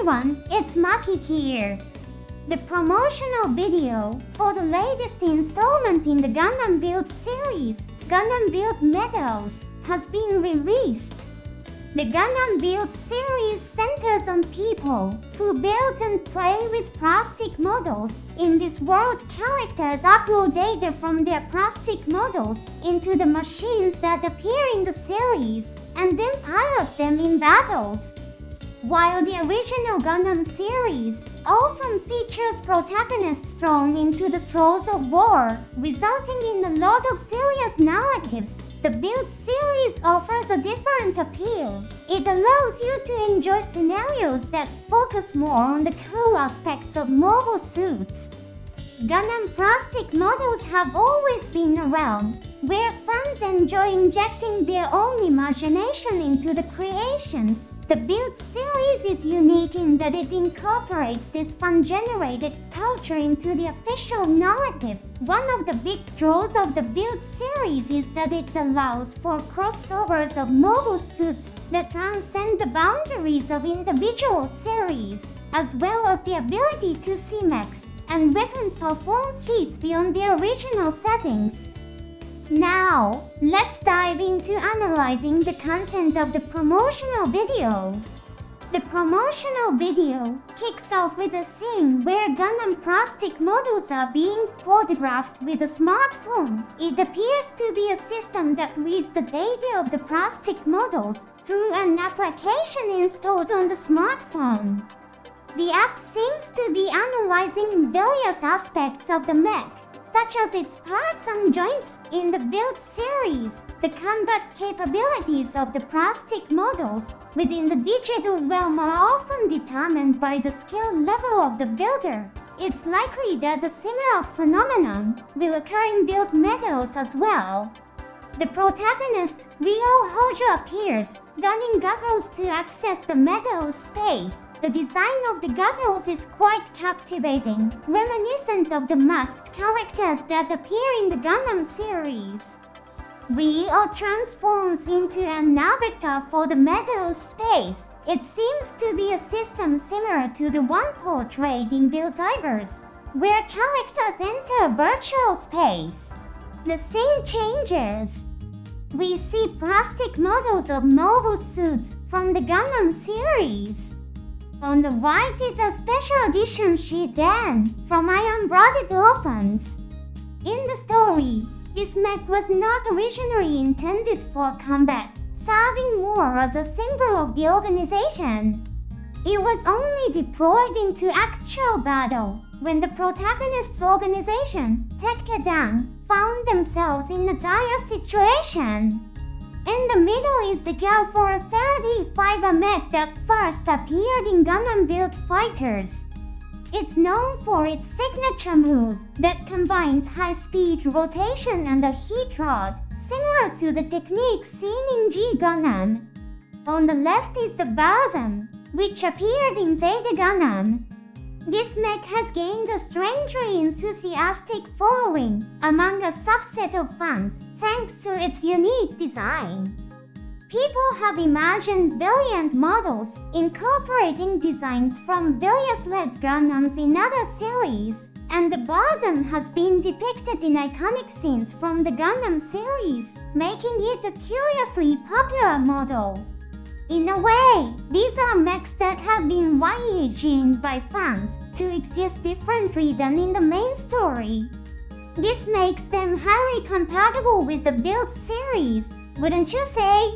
everyone, it's Maki here. The promotional video for the latest installment in the Gundam Build series, Gundam Build METAVERSE, has been released. The Gundam Build series centers on people who build and play with plastic models. In this world, characters upload data from their plastic models into the machines that appear in the series and then pilot them in battles. While the original Gundam series often features protagonists thrown into the throes of war, resulting in a lot of serious narratives, the Build series offers a different appeal. It allows you to enjoy scenarios that focus more on the cool aspects of mobile suits. Gundam plastic models have always been around, where fans enjoy injecting their own imagination into the creations. The Build series is unique in that it incorporates this fan-generated culture into the official narrative. One of the big draws of the Build series is that it allows for crossovers of mobile suits that transcend the boundaries of individual series, as well as the ability to see mechs and weapons perform feats beyond their original settings. Now, let's dive into analyzing the content of the promotional video. The promotional video kicks off with a scene where Gundam plastic models are being photographed with a smartphone. It appears to be a system that reads the data of the plastic models through an application installed on the smartphone. The app seems to be analyzing various aspects of the mech, such as its parts and joints. In the Build series, the combat capabilities of the plastic models within the digital realm are often determined by the skill level of the builder. It's likely that a similar phenomenon will occur in Build METAVERSE as well. The protagonist, Ryo Hojo, appears, donning goggles to access the METAVERSE space. The design of the goggles is quite captivating, reminiscent of the masked characters that appear in the Gundam series. Ryo transforms into an avatar for the METAVERSE space. It seems to be a system similar to the one portrayed in METAVERSE, where characters enter a virtual space. The scene changes. We see plastic models of mobile suits from the Gundam series. On the right is a special edition Shidan from Iron Blooded Orphans. In the story, this mech was not originally intended for combat, serving more as a symbol of the organization. It was only deployed into actual battle when the protagonist's organization, Tekkedan, found themselves in a dire situation. In the middle is the Gal 435, a mech that first appeared in Gundam Build Fighters. It's known for its signature move that combines high-speed rotation and a heat rod, similar to the technique seen in G Gundam. On the left is the Balsam, which appeared in Zeta Gundam. This mech has gained a strangely enthusiastic following among a subset of fans, thanks to its unique design. People have imagined brilliant models incorporating designs from various LED Gundams in other series, and the Balsam has been depicted in iconic scenes from the Gundam series, making it a curiously popular model. In a way, these are mechs that have been reimagined by fans to exist differently than in the main story. This makes them highly compatible with the Build series, wouldn't you say?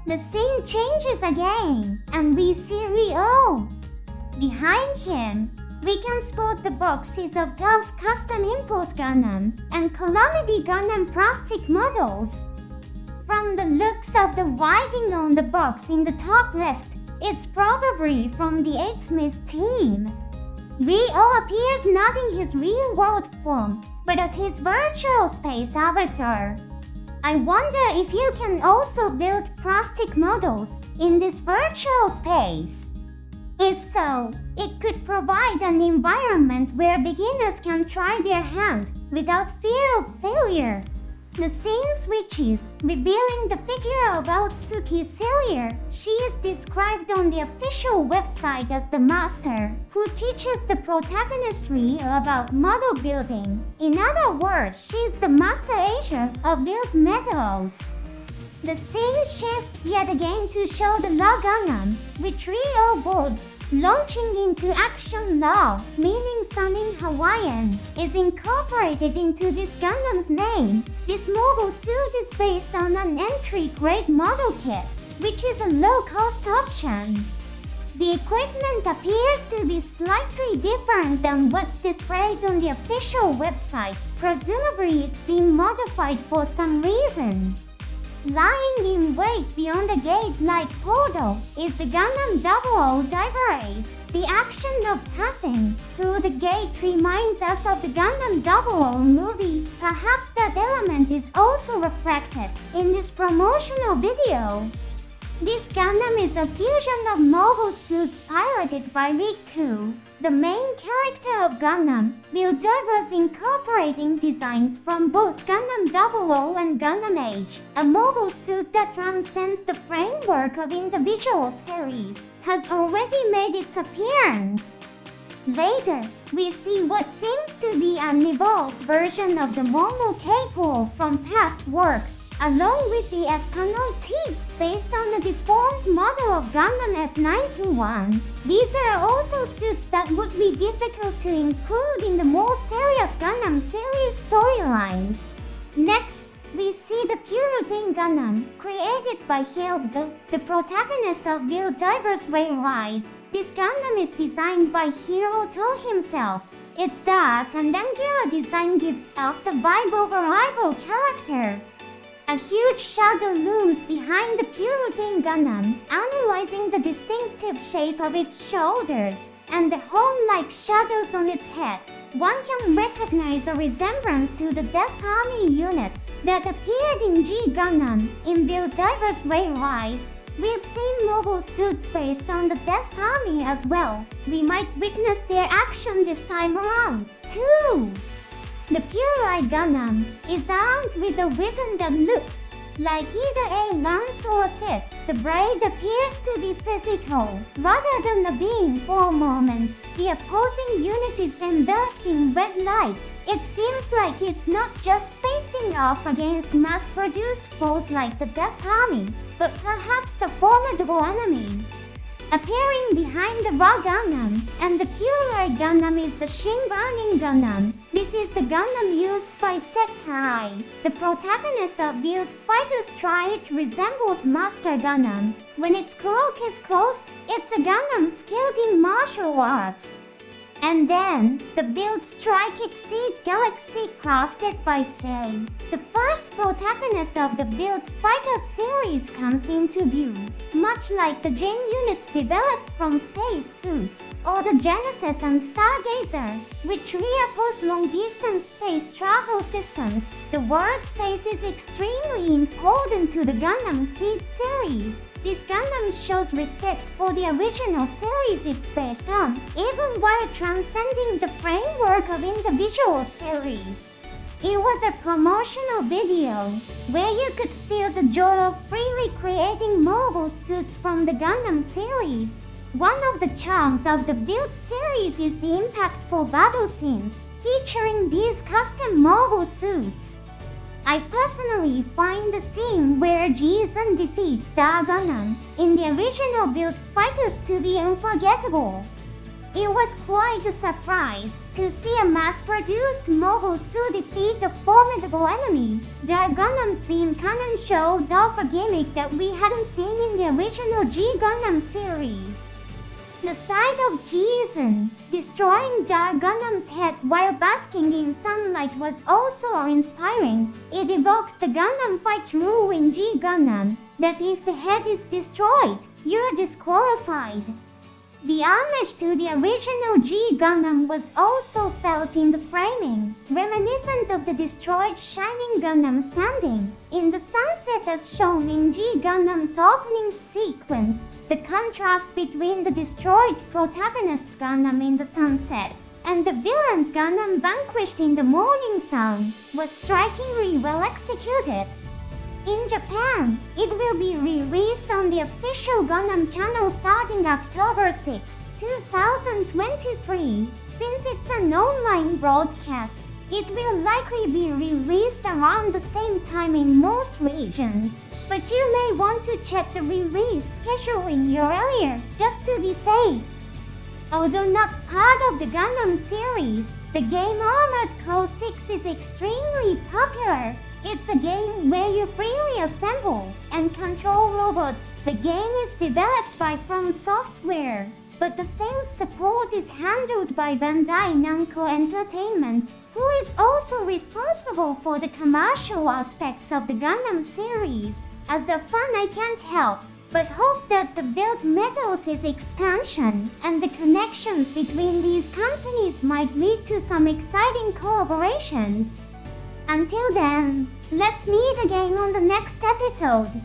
The scene changes again, and we see Ryo. Behind him, we can spot the boxes of Gulf Custom Impulse Gundam and Calamity Gundam plastic models. From the looks of the writing on the box in the top left, it's probably from the 8-Smith team. Ryo appears not in his real-world form, but as his virtual space avatar. I wonder if you can also build plastic models in this virtual space. If so, it could provide an environment where beginners can try their hand without fear of failure. The scene switches, revealing the figure of Otsuki Celia. She is described on the official website as the master, who teaches the protagonist Ri about model building. In other words, she is the master agent of build metals. The scene shifts yet again to show the Law Gundam, with 3 O-boards launching into action. Law, meaning sun in Hawaiian, is incorporated into this Gundam's name. This mobile suit is based on an entry-grade model kit, which is a low-cost option. The equipment appears to be slightly different than what's displayed on the official website. Presumably it's been modified for some reason. Lying in wait beyond the gate-like portal is the Gundam 00 Diver Ace. The action of passing through the gate reminds us of the Gundam 00 movie. Perhaps that element is also reflected in this promotional video. This Gundam is a fusion of mobile suits piloted by Riku, the main character of Gundam, Buildivers incorporating designs from both Gundam 00 and Gundam Age. A mobile suit that transcends the framework of individual series has already made its appearance. Later, we see what seems to be an evolved version of the Momo K-Pool from past works, along with the F-Canal teeth based on the deformed model of Gundam F91. These are also suits that would be difficult to include in the more serious Gundam series storylines. Next, we see the Purotane Gundam, created by Hilde, the protagonist of Buildivers Ray Rise. This Gundam is designed by Hiroto himself. Its dark and angular design gives off the vibe of a rival character. A huge shadow looms behind the Purotane Gundam, analyzing the distinctive shape of its shoulders and the horn-like shadows on its head. One can recognize a resemblance to the Death Army units that appeared in G Gundam in Buildivers Ray Rise. We've seen mobile suits based on the Death Army as well. We might witness their action this time around, too. The Purei Gundam is armed with a weapon that looks like either a lance or assist. The blade appears to be physical, rather than a beam for a moment. The opposing unit is enveloped in red light. It seems like it's not just facing off against mass-produced foes like the Death Army, but perhaps a formidable enemy. Appearing behind the Raw Gundam and the Purei Gundam is the Shin Burning Gundam. This is the Gundam used by Sekai. The protagonist of Build Fighter Strike resembles Master Gundam. When its cloak is closed, it's a Gundam skilled in martial arts. And then, the Build Strike Exceed Galaxy crafted by Sei. The first protagonist of the Build Fighter series comes into view. Much like the Gen units developed from space suits, or the Genesis and Stargazer, which reinforce long-distance space travel systems, the word space is extremely important to the Gundam Seed series. This Gundam shows respect for the original series it's based on, even while transcending the framework of individual series. It was a promotional video where you could feel the joy of freely creating mobile suits from the Gundam series. One of the charms of the Build series is the impactful battle scenes featuring these custom mobile suits. I personally find the scene where Jizen defeats Star Gundam in the original Build Fighters to be unforgettable. It was quite a surprise to see a mass-produced mobile suit defeat a formidable enemy. Star Gundam's beam cannon showed off a gimmick that we hadn't seen in the original G Gundam series. The sight of Jizen destroying Star Gundam's head while basking in sunlight was also inspiring. It evokes the Gundam fight rule in G Gundam that if the head is destroyed, you're disqualified. The homage to the original G Gundam was also felt in the framing, reminiscent of the destroyed Shining Gundam standing in the sunset as shown in G Gundam's opening sequence. The contrast between the destroyed protagonist's Gundam in the sunset and the villain's Gundam vanquished in the morning sun was strikingly well executed. In Japan, it will be released on the official Gundam channel starting October 6, 2023. Since it's an online broadcast, it will likely be released around the same time in most regions, but you may want to check the release schedule in your area just to be safe. Although not part of the Gundam series, the game Armored Core 6 is extremely popular. It's a game where you freely assemble and control robots. The game is developed by From Software, but the sales support is handled by Bandai Namco Entertainment, who is also responsible for the commercial aspects of the Gundam series. As a fan, I can't help but hope that the Build METAVERSE's expansion and the connections between these companies might lead to some exciting collaborations. Until then, let's meet again on the next episode.